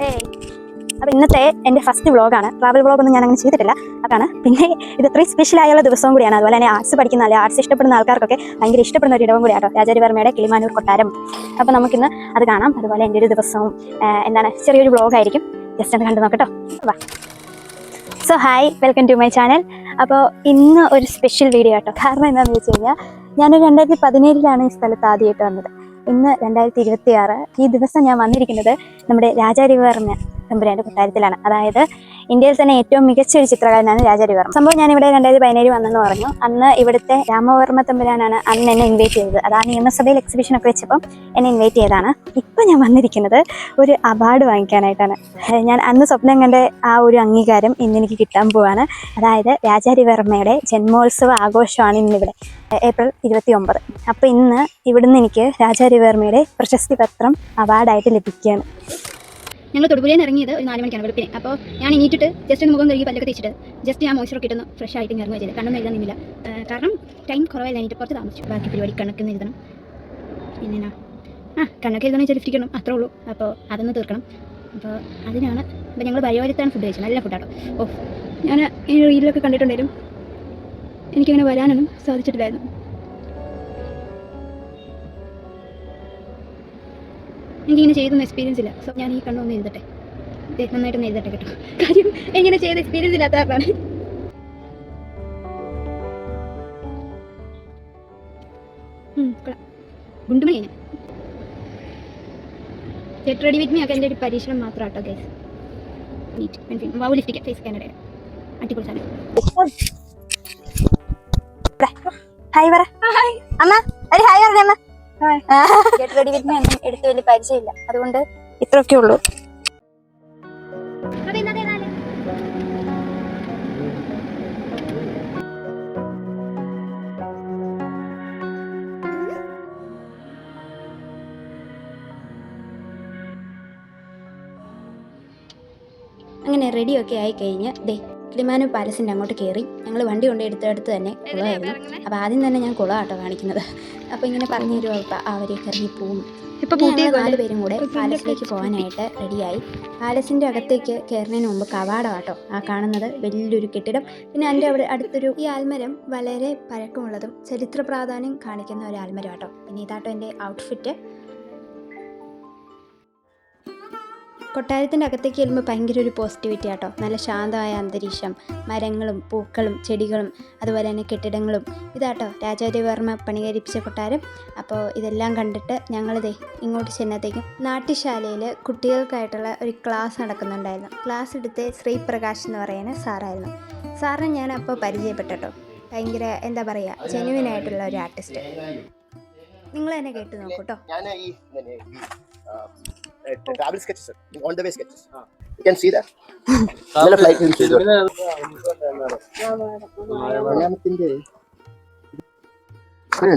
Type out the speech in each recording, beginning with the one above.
ഏയ് അപ്പോൾ ഇന്നത്തെ എൻ്റെ ഫസ്റ്റ് വ്ളോഗാണ്. ട്രാവൽ വ്ളോഗൊന്നും ഞാൻ അങ്ങനെ ചെയ്തിട്ടില്ല. അതാണ്. പിന്നെ ഇത് ഇത്രയും സ്പെഷ്യലായുള്ള ദിവസവും കൂടിയാണ്. അതുപോലെ തന്നെ ആർട്സ് പഠിക്കുന്ന ആർട്സ് ഇഷ്ടപ്പെടുന്ന ആൾക്കാർക്കൊക്കെ ഭയങ്കര ഇഷ്ടപ്പെടുന്ന ഒരു ഇടവും കൂടിയാട്ടോ രാജാരവിവർമ്മയുടെ കിളിമാനൂർ കൊട്ടാരം. അപ്പോൾ നമുക്കിന്ന് അത് കാണാം. അതുപോലെ എൻ്റെ ഒരു ദിവസവും ചെറിയൊരു വ്ളോഗായിരിക്കും. ജസ്റ്റ് ഒന്ന് കണ്ടു നോക്കട്ടോ. വാ. So hi, welcome to my channel. അപ്പോൾ ഇന്ന് ഒരു സ്പെഷ്യൽ വീഡിയോ ആട്ടോ. കാരണം എന്താണെന്ന് വെച്ച് കഴിഞ്ഞാൽ ഞാനൊരു 2017 ഈ സ്ഥലത്ത് ആദ്യമായിട്ട് വന്നത്. ഇന്ന് 2026. ഈ ദിവസം ഞാൻ വന്നിരിക്കുന്നത് നമ്മുടെ രാജാരവിവർമ്മ തമ്പുരാൻ്റെ കൊട്ടാരത്തിലാണ്. അതായത് ഇന്ത്യയിൽ തന്നെ ഏറ്റവും മികച്ച ഒരു ചിത്രകാരനാണ് രാജാരവിവർമ്മ. സംഭവം ഞാനിവിടെ 2017 വന്നെന്ന് പറഞ്ഞു. അന്ന് ഇവിടുത്തെ രാമവർമ്മ തമ്പുരാനാണ് അന്ന് എന്നെ ഇൻവൈറ്റ് ചെയ്തത്. അതാണ് നിയമസഭയിൽ എക്സിബിഷനൊക്കെ വെച്ചപ്പം എന്നെ ഇൻവൈറ്റ് ചെയ്തതാണ്. ഇപ്പം ഞാൻ വന്നിരിക്കുന്നത് ഒരു അവാർഡ് വാങ്ങിക്കാനായിട്ടാണ്. ഞാൻ അന്ന് സ്വപ്നം കണ്ട ആ ഒരു അംഗീകാരം ഇന്നെനിക്ക് കിട്ടാൻ പോവാണ്. അതായത് രാജാരവിവർമ്മയുടെ ജന്മോത്സവ ആഘോഷമാണ് ഇന്നിവിടെ, ഏപ്രിൽ 29. അപ്പോൾ ഇന്ന് ഇവിടുന്ന് എനിക്ക് രാജാരവിവർമ്മയുടെ പ്രശസ്തി പത്രം അവാർഡായിട്ട് ലഭിക്കുകയാണ്. ഞങ്ങൾ തൊടുപുഴയിൽ നിന്ന് ഇറങ്ങിയത് ഒരു 4 മണിക്കാണ് വെളുപ്പിന്. അപ്പോൾ ഞാൻ എണീറ്റിട്ട് ജസ്റ്റ് ഒന്ന് മുഖം കഴുകി പല്ലൊക്കെ തേച്ചിട്ട് ജസ്റ്റ് ഞാൻ മോയ്സ്ചറൊക്കെ ഇട്ടൊന്ന് ഫ്രഷ് ആയിട്ട് ഇറങ്ങുക ചെയ്തത്. കണ്ണൊന്നും എഴുതാൻ നിന്നില്ല, കാരണം ടൈം കുറവായില്ല. എണീറ്റ് കുറച്ച് താമസിച്ചു. ബാക്കി പരിപാടി കണക്കൊന്ന് എഴുതണം. പിന്നെ കണ്ണൊക്കെ എഴുതണം, വെച്ചാൽ ലിഫ്റ്റിക്കണം, അത്രേ ഉള്ളൂ. അപ്പോൾ അതൊന്ന് തീർക്കണം. അപ്പോൾ അതിനാണ്. അപ്പോൾ ഞങ്ങൾ ബയോരത്താണ് ഫുഡ് കഴിച്ചത്. നല്ല ഫുഡാട്ടോ. ഞാൻ ഈ റീലിലൊക്കെ കണ്ടിട്ടുണ്ടെങ്കിലും എനിക്കങ്ങനെ വരാനൊന്നും സാധിച്ചിട്ടില്ലായിരുന്നു. എനിക്കിങ്ങനെ ചെയ്തൊന്നും എക്സ്പീരിയൻസ് ഇല്ല. സോ ഞാൻ ഈ കണ്ണൊന്ന് എഴുതട്ടെ, നന്നായിട്ടൊന്ന് എഴുതട്ടെ കേട്ടോ. കാര്യം എങ്ങനെ ചെയ്ത് എക്സ്പീരിയൻസ് ഇല്ലാത്ത ആളാണ്. ഗുണ്ടുമണി കഴിഞ്ഞു. ഗെറ്റ് റെഡി വിത്ത് മീ ഒക്കെ എൻ്റെ ഒരു പരീക്ഷണം മാത്രം കേട്ടോ ഗൈസ്. നീറ്റ് വാവ് ലിഫ്റ്റിക്ക് ഫേസ് കാനഡയുടെ അടിപൊളി സാധനം. ഹായ് പറ. അമ്മ ഒരു ഹായ് പറഞ്ഞ അമ്മ. ഗെറ്റ് റെഡി വിത്ത് മീ ഒന്നും എടുത്ത് വലിയ പരിചയമില്ല, അതുകൊണ്ട് ഇത്രയൊക്കെ ഉള്ളൂ. അങ്ങനെ റെഡിയൊക്കെ ആയി കഴിഞ്ഞ് കിളിമാനൂർ പാലസിൻ്റെ അങ്ങോട്ട് കയറി. ഞങ്ങൾ വണ്ടി കൊണ്ട് എടുത്തടുത്ത് തന്നെ കുളമായിരുന്നു. അപ്പോൾ ആദ്യം തന്നെ ഞാൻ കുളമാട്ടോ കാണിക്കുന്നത്. അപ്പോൾ ഇങ്ങനെ പറഞ്ഞു തരുമോ അവരെയൊക്കെ ഇറങ്ങിപ്പോവും. ഇപ്പോൾ 4 പേരും കൂടെ പാലസിലേക്ക് പോകാനായിട്ട് റെഡിയായി. പാലസിൻ്റെ അകത്തേക്ക് കയറുന്നതിന് മുമ്പ് കവാടമാട്ടോ ആ കാണുന്നത്, വലിയൊരു കെട്ടിടം. പിന്നെ അതിൻ്റെ അവിടെ അടുത്തൊരു ഈ ആൽമരം വളരെ പഴക്കമുള്ളതും ചരിത്ര പ്രാധാന്യം കാണിക്കുന്ന ഒരു ആൽമരം ആട്ടോ. പിന്നെ ഇതാട്ടോ എൻ്റെ ഔട്ട്ഫിറ്റ്. കൊട്ടാരത്തിൻ്റെ അകത്തേക്ക് ചെല്ലുമ്പോൾ ഭയങ്കര ഒരു പോസിറ്റിവിറ്റി ആട്ടോ. നല്ല ശാന്തമായ അന്തരീക്ഷം, മരങ്ങളും പൂക്കളും ചെടികളും അതുപോലെ തന്നെ കെട്ടിടങ്ങളും. ഇതാട്ടോ രാജാരവിവർമ്മ പണികരിപ്പിച്ച കൊട്ടാരം. അപ്പോൾ ഇതെല്ലാം കണ്ടിട്ട് ഞങ്ങളിതേ ഇങ്ങോട്ട് ചെന്നത്തേക്കും നാട്യശാലയിൽ കുട്ടികൾക്കായിട്ടുള്ള ഒരു ക്ലാസ് നടക്കുന്നുണ്ടായിരുന്നു. ക്ലാസ് എടുത്ത് ശ്രീപ്രകാശ് എന്ന് പറയുന്ന സാറായിരുന്നു. സാറിനെ ഞാൻ അപ്പോൾ പരിചയപ്പെട്ടോ. ഭയങ്കര എന്താ പറയുക, ജെനുവിനായിട്ടുള്ള ഒരു ആർട്ടിസ്റ്റ്. നിങ്ങൾ തന്നെ കേട്ട് നോക്കൂട്ടോ. travel sketches, on the way sketches. You can see that. നല്ല ഫ്ലൈറ്റ് ചെയ്തു.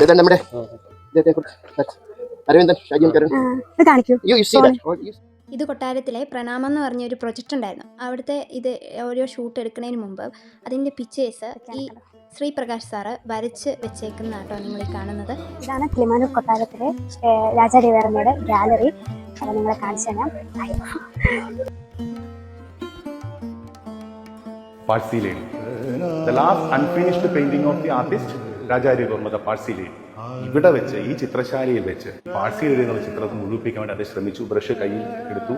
ഇതാണ് നമ്മുടെ അരവിന്ദൻ ഷാജിൻ കരൺ. ഇത് കൊട്ടാരത്തിലെ പ്രണാമം എന്ന് പറഞ്ഞൊരു പ്രൊജക്റ്റ് ഉണ്ടായിരുന്നു. അവിടുത്തെ ഇത് ഓരോ ഷൂട്ട് എടുക്കുന്നതിന് മുമ്പ് അതിൻ്റെ പിക്ചേഴ്സ് ഈ ശ്രീപ്രകാശ് സാറ് വരച്ച് വെച്ചേക്കുന്ന കേട്ടോ നിങ്ങൾ കാണുന്നത്. ഇതാണ് കിളിമാനൂർ കൊട്ടാരത്തിലെ രാജാരവിവർമ്മയുടെ ഗാലറി. അത് നിങ്ങളെ കാണിച്ചു തരാം. Parsi Lady, the last unfinished painting of the artist Raja Ravi Varma, the Parsi Lady. ഇവിടെ വെച്ച് ഈ ചിത്രശാലയിൽ വെച്ച് പാഴ്സി ലേഡി എന്നുള്ള ചിത്രത്തെ മുഴുവിപ്പിക്കാൻ വേണ്ടി അദ്ദേഹം ശ്രമിച്ചു. ബ്രഷ് കയ്യിൽ എടുത്തു,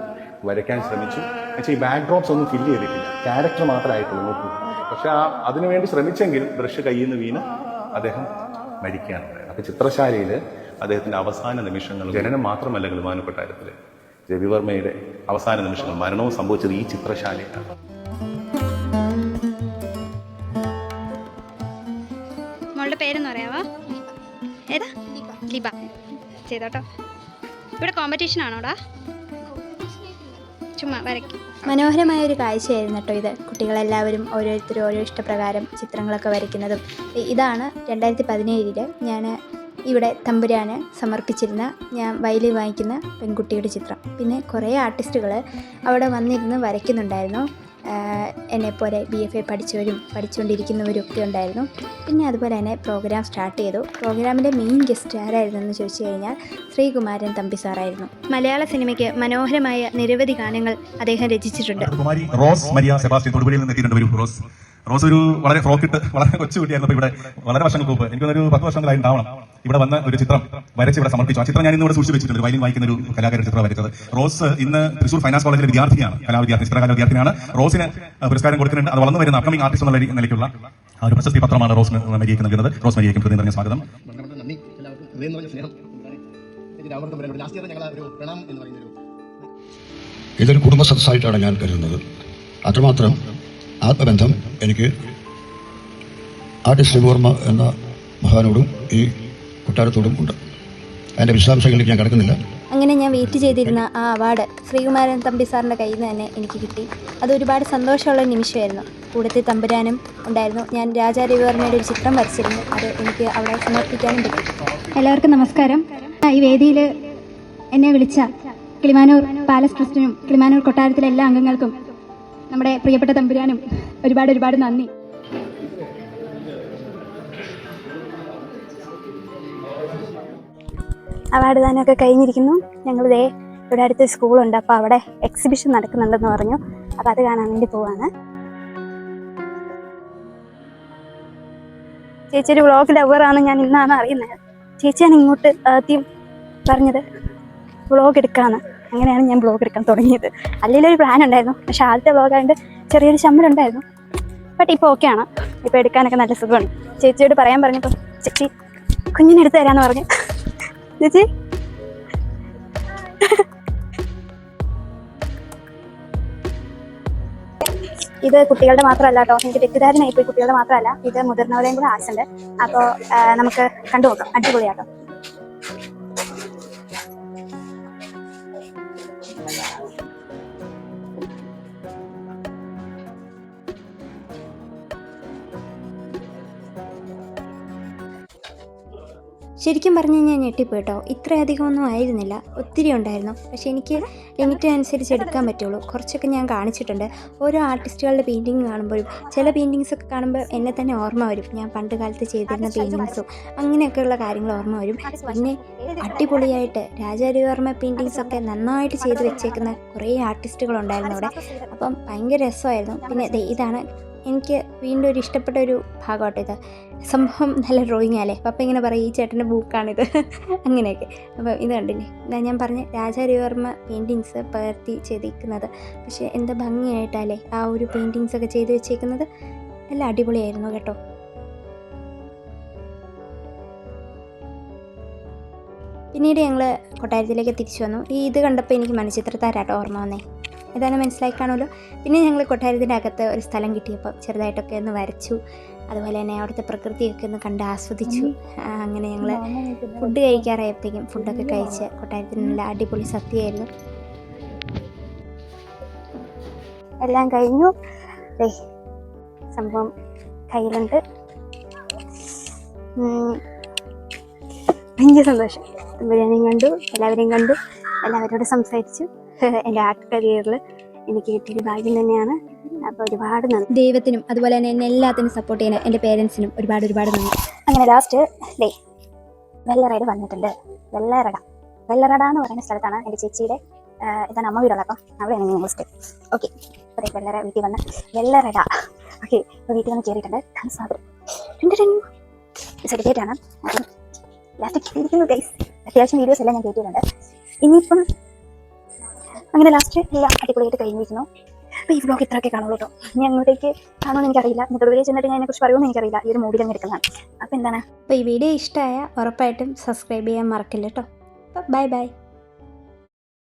വരയ്ക്കാൻ ശ്രമിച്ചു. എന്നുവെച്ചാൽ ഈ ബാക്ക് ഡ്രോപ്സ് ഒന്നും ഫില്ല് ചെയ്തിട്ടില്ല, ക്യാരക്ടർ മാത്രമായിട്ടുള്ളൂ നോക്കൂ. പക്ഷെ അതിനുവേണ്ടി ശ്രമിച്ചെങ്കിൽ ബ്രഷ് കയ്യിൽ നിന്ന് വീണ് അദ്ദേഹം മരിക്കുകയാണ്. അപ്പോൾ ചിത്രശാലയിൽ അദ്ദേഹത്തിൻ്റെ അവസാന നിമിഷങ്ങൾ, ജനനം മാത്രമല്ല കിളിമാനൂർ കൊട്ടാരത്തിൽ രവിവർമ്മയുടെ അവസാന നിമിഷങ്ങൾ, മരണവും സംഭവിച്ചത് ഈ ചിത്രശാലയിലാണ്. മോളുടെ പേരെന്ന് പറയാവോ? ഏതാ? ലിബ. ചെയ്തോട്ടോ. ഇവിടെ കോമ്പറ്റീഷൻ ആണോടാ? ചുമ്മാ വരയ്ക്കും. മനോഹരമായ ഒരു കാഴ്ചയായിരുന്നു കേട്ടോ ഇത്. കുട്ടികളെല്ലാവരും ഓരോരുത്തരും ഓരോ ഇഷ്ടപ്രകാരം ചിത്രങ്ങളൊക്കെ വരയ്ക്കുന്നതും. ഇതാണ് 2017 ഞാൻ ഇവിടെ തമ്പുരാന് സമർപ്പിച്ചിരുന്ന ഞാൻ വയലിൻ വാങ്ങിക്കുന്ന പെൺകുട്ടിയുടെ ചിത്രം. പിന്നെ കുറേ ആർട്ടിസ്റ്റുകൾ അവിടെ വന്നിരുന്ന് വരയ്ക്കുന്നുണ്ടായിരുന്നു. എന്നെപ്പോലെ BFA പഠിച്ചവരും പഠിച്ചുകൊണ്ടിരിക്കുന്നവരും ഒക്കെ ഉണ്ടായിരുന്നു. പിന്നെ അതുപോലെ തന്നെ പ്രോഗ്രാം സ്റ്റാർട്ട് ചെയ്തു. പ്രോഗ്രാമിൻ്റെ മെയിൻ ഗസ്റ്റ് ആരായിരുന്നു എന്ന് ചോദിച്ചു കഴിഞ്ഞാൽ ശ്രീകുമാരൻ തമ്പി സാറായിരുന്നു. മലയാള സിനിമയ്ക്ക് മനോഹരമായ നിരവധി ഗാനങ്ങൾ അദ്ദേഹം രചിച്ചിട്ടുണ്ട്. കുമാരി റോസ് മരിയ സെബാസ്റ്റ്യൻ തൊടുപുഴയിൽ നിന്ന് എത്തിയിട്ടുണ്ട്. ഒരു റോസ് ഒരു വളരെ ഫ്രോക്കിട്ട് വളരെ കൊച്ചുകുട്ടിയായിരുന്നു. ഇവിടെ വളരെ വർഷങ്ങൾക്ക് മുമ്പ് എനിക്കൊരു 10 വർഷങ്ങളായി ഉണ്ടാവണം ഇവിടെ വന്ന് ഒരു ചിത്രം വരച്ച് ഇവിടെ സമർപ്പിച്ചു. ആ ചിത്രം ഞാൻ ഇന്ന് ഇവിടെ സൂക്ഷിച്ച് വെച്ചിട്ടുണ്ട്. വയലിൻ വായിക്കുന്ന ഒരു കലാകാരന്റെ ചിത്രം വരച്ചത്. റോസ് ഇന്ന് തൃശൂർ ഫൈനാൻസ് കോളേജിലെ വിദ്യാർത്ഥിയാണ്, ചിത്രകലാ വിദ്യാർത്ഥിനിയാണ്. റോസിന് പുരസ്കാരം കൊടുക്കുന്നുണ്ട്. അത് വളർന്നു വരുന്ന അപ്കമിംഗ് ആർട്ടിസ്റ്റ് എന്നുള്ള നിലയ്ക്കുള്ള ഒരു പ്രശസ്തി പത്രമാണ് റോസിന് മരിയയ്ക്ക് നൽകുന്നത്. റോസ് മരിയയ്ക്കും ഹൃദയം നിറഞ്ഞ സ്വാഗതം. ഇതൊരു കുടുംബ സദസ്സായിട്ടാണ് ഞാൻ കരുതുന്നത്. അത്രമാത്രം ആത്മബന്ധം എനിക്ക് ആർട്ടിസ്റ്റ് രവിവർമ്മ എന്ന മഹാനോടും ഈ കൊട്ടാരത്തോടും ഉണ്ട്. അതിൻ്റെ വിശദാംശങ്ങളിലേക്ക് ഞാൻ കിടക്കുന്നില്ല. അങ്ങനെ ഞാൻ വെയിറ്റ് ചെയ്തിരുന്ന ആ അവാർഡ് ശ്രീകുമാരൻ തമ്പി സാറിൻ്റെ കയ്യിൽ നിന്ന് തന്നെ എനിക്ക് കിട്ടി. അത് ഒരുപാട് സന്തോഷമുള്ള നിമിഷമായിരുന്നു. കൂടത്തെ തമ്പുരാനും ഉണ്ടായിരുന്നു. ഞാൻ രാജാ രവിവർമ്മയുടെ ഒരു ചിത്രം വരച്ചിരുന്നു. അത് എനിക്ക് അവിടെ സമർപ്പിക്കാനും പറ്റി. എല്ലാവർക്കും നമസ്കാരം. ഈ വേദിയിൽ എന്നെ വിളിച്ച കിളിമാനൂർ പാലസ് ട്രസ്റ്റിനും കിളിമാനൂർ കൊട്ടാരത്തിലെ എല്ലാ അംഗങ്ങൾക്കും നമ്മുടെ പ്രിയപ്പെട്ട തമ്പുരാനും ഒരുപാട് നന്ദി. അവാർഡ് ദാനമൊക്കെ കഴിഞ്ഞിരിക്കുന്നു. ഞങ്ങളിതേ ഇവിടെ അടുത്തൊരു സ്കൂളുണ്ട്, അപ്പോൾ അവിടെ എക്സിബിഷൻ നടക്കുന്നുണ്ടെന്ന് പറഞ്ഞു. അപ്പോൾ അത് കാണാൻ വേണ്ടി പോവാണ്. ചേച്ചി ഒരു വ്ളോഗ് ലവറാണ്, ഞാൻ ഇന്നാണ് അറിയുന്നത്. ചേച്ചിയാണ് ഇങ്ങോട്ട് ആദ്യം പറഞ്ഞത് വ്ളോഗ് എടുക്കാമെന്ന്. അങ്ങനെയാണ് ഞാൻ വ്ളോഗ് എടുക്കാൻ തുടങ്ങിയത്. അല്ലെങ്കിൽ ഒരു പ്ലാൻ ഉണ്ടായിരുന്നു, പക്ഷെ ആദ്യത്തെ വ്ളോഗായതുകൊണ്ട് ചെറിയൊരു ശമ്പളം ഉണ്ടായിരുന്നു. ബട്ട് ഇപ്പോൾ ഓക്കെയാണ്, ഇപ്പോൾ എടുക്കാനൊക്കെ നല്ല സുഖമാണ്. ചേച്ചിയോട് പറയാൻ പറഞ്ഞപ്പോൾ ചേച്ചി കുഞ്ഞിനെ എടുത്ത് തരാമെന്ന് പറഞ്ഞു. ചേച്ചി ഇത് കുട്ടികളുടെ മാത്രമല്ല കേട്ടോ, എനിക്ക് തെറ്റിദ്ധാരണയായി പോയി. കുട്ടികളുടെ മാത്രമല്ല, ഇത് മുതിർന്നവരെയും കൂടെ ആശുണ്ട്. അപ്പോൾ നമുക്ക് കണ്ടു നോക്കാം. അടിപൊളിയാട്ടോ. ശരിക്കും പറഞ്ഞു കഴിഞ്ഞാൽ ഞെട്ടിപ്പോയി കേട്ടോ. ഇത്രയധികം ഒന്നും ആയിരുന്നില്ല, ഒത്തിരി ഉണ്ടായിരുന്നു. പക്ഷേ എനിക്ക് ലിമിറ്റിനനുസരിച്ച് എടുക്കാൻ പറ്റുള്ളൂ. കുറച്ചൊക്കെ ഞാൻ കാണിച്ചിട്ടുണ്ട്. ഓരോ ആർട്ടിസ്റ്റുകളുടെ പെയിൻറ്റിങ് കാണുമ്പോഴും ചില പെയിൻറ്റിങ്സൊക്കെ കാണുമ്പോൾ എന്നെ തന്നെ ഓർമ്മ വരും. ഞാൻ പണ്ട് കാലത്ത് ചെയ്തിരുന്ന പെയിൻറ്റിങ്സും അങ്ങനെയൊക്കെയുള്ള കാര്യങ്ങൾ ഓർമ്മ വരും. പിന്നെ അടിപൊളിയായിട്ട് രാജാ രവിവർമ്മ പെയിൻറ്റിങ്സൊക്കെ നന്നായിട്ട് ചെയ്ത് വെച്ചേക്കുന്ന കുറേ ആർട്ടിസ്റ്റുകളുണ്ടായിരുന്നു അവിടെ. അപ്പം ഭയങ്കര രസമായിരുന്നു. പിന്നെ ഇതാണ് എനിക്ക് വീണ്ടും ഒരു ഇഷ്ടപ്പെട്ട ഒരു ഭാഗമാട്ടോ ഇത്. സംഭവം നല്ല ഡ്രോയിങ് അല്ലേ. പപ്പ ഇങ്ങനെ പറയും ഈ ചേട്ടൻ്റെ ബുക്കാണിത് അങ്ങനെയൊക്കെ. അപ്പോൾ ഇത് കണ്ടില്ലേ, ഇതാ ഞാൻ പറഞ്ഞ രാജാ രവിവർമ്മ പെയിൻറ്റിങ്സ് പകർത്തി ചെയ്തിരിക്കുന്നത്. പക്ഷേ എന്താ ഭംഗിയായിട്ടല്ലേ ആ ഒരു പെയിൻറ്റിങ്സൊക്കെ ചെയ്ത് വെച്ചേക്കുന്നത്. നല്ല അടിപൊളിയായിരുന്നു കേട്ടോ. പിന്നീട് ഞങ്ങൾ കൊട്ടാരത്തിലേക്ക് തിരിച്ചു വന്നു. ഇത് കണ്ടപ്പോൾ എനിക്ക് മണിച്ചിത്രത്താരാട്ടോ ഓർമ്മ വന്നേ. ഏതായാലും മനസ്സിലായി കാണുമല്ലോ. പിന്നെ ഞങ്ങൾ കൊട്ടാരത്തിൻ്റെ അകത്ത് ഒരു സ്ഥലം കിട്ടിയപ്പോൾ ചെറുതായിട്ടൊക്കെ ഒന്ന് വരച്ചു. അതുപോലെ തന്നെ അവിടുത്തെ പ്രകൃതിയൊക്കെ ഒന്ന് കണ്ട് ആസ്വദിച്ചു. അങ്ങനെ ഞങ്ങൾ ഫുഡ് കഴിക്കാറായപ്പോഴത്തേക്കും ഫുഡൊക്കെ കഴിച്ച് കൊട്ടാരത്തിന് നല്ല അടിപൊളി സദ്യയായിരുന്നു. എല്ലാം കഴിഞ്ഞു. സംഭവം കയ്യിലുണ്ട്. ഭയങ്കര സന്തോഷം. ബിരിയാണിയും കണ്ടു, എല്ലാവരോടും സംസാരിച്ചു. എൻ്റെ ആർട്ട് കരിയറിൽ എനിക്ക് കിട്ടിയൊരു ഭാഗ്യം തന്നെയാണ്. അപ്പോൾ ഒരുപാട് നന്ദി ദൈവത്തിനും അതുപോലെ തന്നെ എന്നെ എല്ലാത്തിനും സപ്പോർട്ട് ചെയ്യുന്ന എൻ്റെ പേരൻസിനും ഒരുപാട് നന്ദി. അങ്ങനെ ലാസ്റ്റ് വെള്ളറേട് വന്നിട്ടുണ്ട്. വെള്ളറട എന്ന് പറയുന്ന സ്ഥലത്താണ് എൻ്റെ ചേച്ചിയുടെ ഇതാണ് അമ്മ വീടുള്ളത്. അപ്പം അവിടെയാണ് ഞങ്ങൾ സ്റ്റേ. ഓക്കെ, അതെ വെള്ളറ വീട്ടിൽ വന്ന് വെള്ളറട. ഓക്കെ, ഇപ്പോൾ വീട്ടിൽ വന്ന് കയറിയിട്ടുണ്ട്. സർട്ടിഫിക്കറ്റാണ്. അപ്പം ലാസ്റ്റ് കയറിയിരിക്കുന്നു ഗൈസ്. അത്യാവശ്യം വീഡിയോസ് എല്ലാം ഞാൻ കയറ്റിയിട്ടുണ്ട്. ഇനിയിപ്പം അങ്ങനെ ലാസ്റ്റ് എല്ലാം അടിപൊളിയായിട്ട് കഴിഞ്ഞിരിക്കുന്നു. അപ്പോൾ ഈ വ്ളോഗ് ഇത്രയൊക്കെ കാണുള്ളൂ കേട്ടോ. ഇനി അങ്ങോട്ടേക്ക് കാണുമെന്ന് എനിക്കറിയില്ല. തൊടുപുഴയിൽ ചെന്നിട്ട് ഞാൻ അതിനെക്കുറിച്ച് പറയുമെന്ന് എനിക്കറിയില്ല. ഈ ഒരു മൂഡിൽ അങ്ങ് എടുക്കുന്നതാണ്. അപ്പോൾ എന്താണ്, അപ്പോൾ ഈ വീഡിയോ ഇഷ്ടമായ ഉറപ്പായിട്ടും സബ്സ്ക്രൈബ് ചെയ്യാൻ മറക്കില്ല കേട്ടോ. അപ്പോൾ ബൈ.